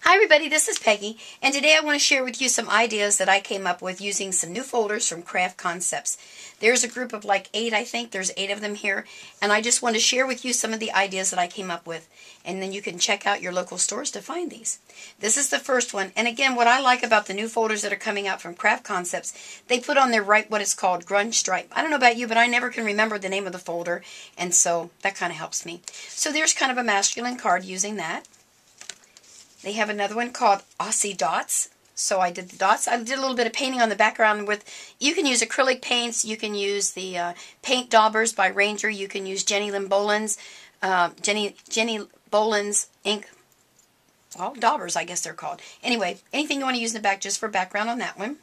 Hi everybody, this is Peggy, and today I want to share with you some ideas that I came up with using some new folders from Craft Concepts. There's a group of like 8, I think. There's 8 of them here, and I just want to share with you some of the ideas that I came up with, and then you can check out your local stores to find these. This is the first one, and again, what I like about the new folders that are coming out from Craft Concepts, they put on their right what is called grunge stripe. I don't know about you, but I never can remember the name of the folder, and so that kind of helps me. So there's kind of a masculine card using that. They have another one called Aussie Dots. So I did the dots. I did a little bit of painting on the background with, you can use acrylic paints, you can use the paint daubers by Ranger, you can use Jenny Boland's ink, well, daubers I guess they're called. Anyway, anything you want to use in the back just for background on that one.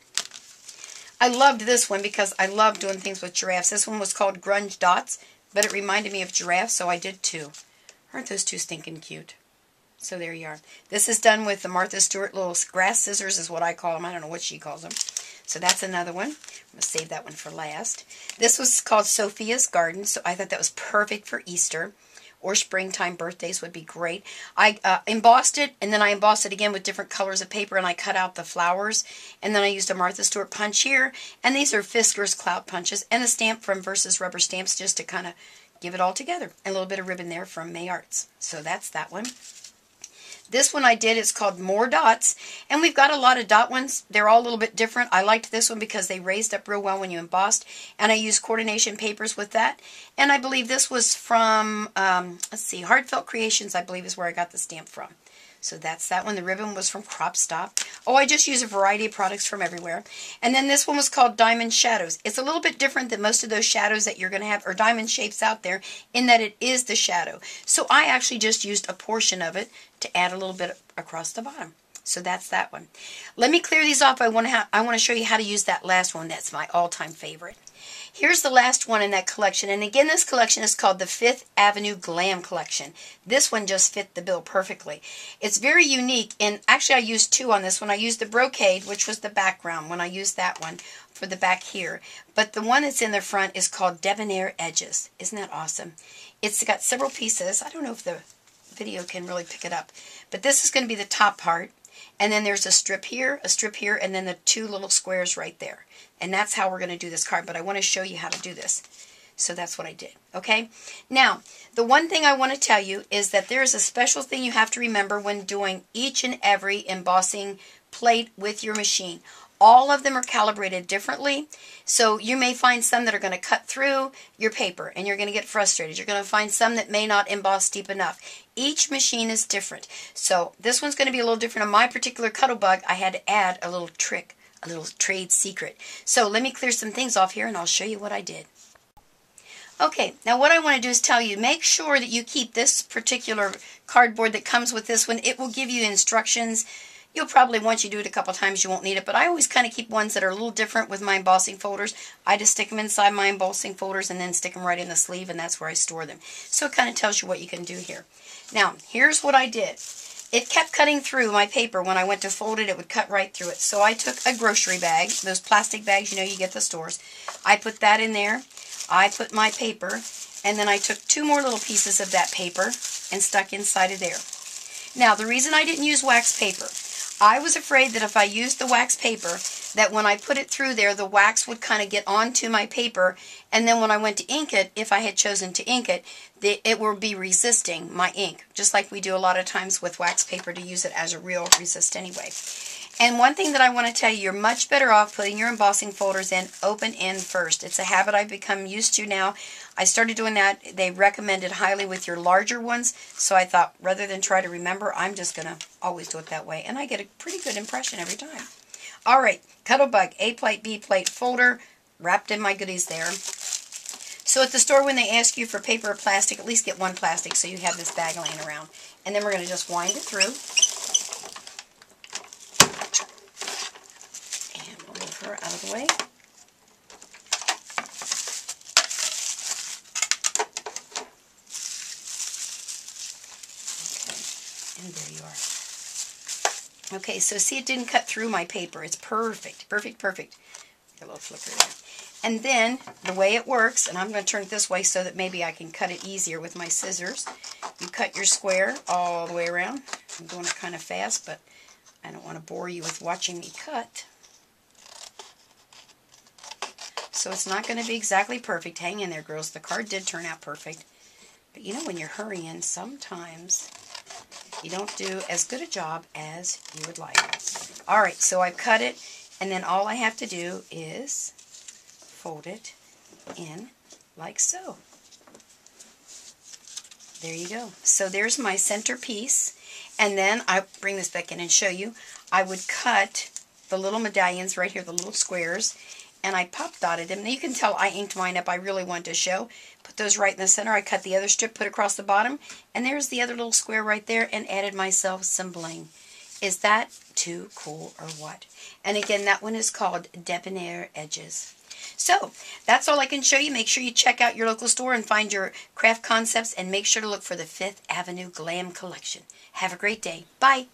I loved this one because I love doing things with giraffes. This one was called Grunge Dots, but it reminded me of giraffes, so I did too. Aren't those two stinking cute? So there you are. This is done with the Martha Stewart little grass scissors is what I call them. I don't know what she calls them. So that's another one. I'm going to save that one for last. This was called Sophia's Garden, so I thought that was perfect for Easter or springtime birthdays would be great. I embossed it, and then I embossed it again with different colors of paper, and I cut out the flowers, and then I used a Martha Stewart punch here, and these are Fisker's Cloud punches, and a stamp from Versus Rubber Stamps just to kind of give it all together. And a little bit of ribbon there from May Arts. So that's that one. This one I did, it's called More Dots, and we've got a lot of dot ones. They're all a little bit different. I liked this one because they raised up real well when you embossed, and I used coordination papers with that. And I believe this was from, let's see, Heartfelt Creations, I believe is where I got the stamp from. So that's that one. The ribbon was from Crop Stop. Oh, I just use a variety of products from everywhere. And then this one was called Diamond Shadows. It's a little bit different than most of those shadows that you're going to have, or diamond shapes out there, in that it is the shadow. So I actually just used a portion of it to add a little bit across the bottom. So that's that one. Let me clear these off. I want to show you how to use that last one. That's my all-time favorite. Here's the last one in that collection, and again this collection is called the Fifth Avenue Glam Collection. This one just fit the bill perfectly. It's very unique, and actually I used 2 on this one. I used the brocade, which was the background when I used that one for the back here, but the one that's in the front is called Debonair Edges. Isn't that awesome? It's got several pieces. I don't know if the video can really pick it up, but this is going to be the top part. And then there's a strip here, and then the 2 little squares right there. And that's how we're going to do this card, but I want to show you how to do this. So that's what I did, okay? Now, the one thing I want to tell you is that there is a special thing you have to remember when doing each and every embossing plate with your machine. All of them are calibrated differently, so you may find some that are going to cut through your paper, and you're going to get frustrated. You're going to find some that may not emboss deep enough. Each machine is different. So this one's going to be a little different. On my particular Cuttlebug, I had to add a little trick, a little trade secret. So let me clear some things off here, and I'll show you what I did. Okay, now what I want to do is tell you, make sure that you keep this particular cardboard that comes with this one. It will give you instructions. You'll probably, once you do it a couple times, you won't need it, but I always kind of keep ones that are a little different with my embossing folders. I just stick them inside my embossing folders and then stick them right in the sleeve, and that's where I store them. So it kind of tells you what you can do here. Now, here's what I did. It kept cutting through my paper. When I went to fold it, it would cut right through it. So I took a grocery bag, those plastic bags you get at the stores. I put that in there. I put my paper, and then I took 2 more little pieces of that paper and stuck inside of there. Now, the reason I didn't use wax paper, I was afraid that if I used the wax paper, that when I put it through there, the wax would kind of get onto my paper, and then when I went to ink it, if I had chosen to ink it, it would be resisting my ink, just like we do a lot of times with wax paper to use it as a real resist anyway. And one thing that I want to tell you, you're much better off putting your embossing folders in open end first. It's a habit I've become used to now. I started doing that. They recommend it highly with your larger ones, so I thought rather than try to remember, I'm just going to always do it that way. And I get a pretty good impression every time. All right, Cuttlebug, A plate, B plate folder, wrapped in my goodies there. So at the store when they ask you for paper or plastic, at least get 1 plastic so you have this bag laying around. And then we're going to just wind it through. And we'll move her out of the way. Okay, and there you are. Okay, so see, it didn't cut through my paper. It's perfect, perfect, perfect. Got a little flicker there. And then, the way it works, and I'm going to turn it this way so that maybe I can cut it easier with my scissors. You cut your square all the way around. I'm doing it kind of fast, but I don't want to bore you with watching me cut. So it's not going to be exactly perfect. Hang in there, girls. The card did turn out perfect. But you know, when you're hurrying, sometimes you don't do as good a job as you would like. Alright, so I've cut it, and then all I have to do is fold it in like so. There you go. So there's my center piece, and then I bring this back in and show you. I would cut the little medallions right here, the little squares, and I pop dotted them. Now you can tell I inked mine up. I really wanted to show. Put those right in the center. I cut the other strip, put across the bottom, and there's the other little square right there, and added myself some bling. Is that too cool or what? And again, that one is called Debonair Edges. So, that's all I can show you. Make sure you check out your local store and find your craft concepts, and make sure to look for the 5th Avenue Glam Collection. Have a great day. Bye.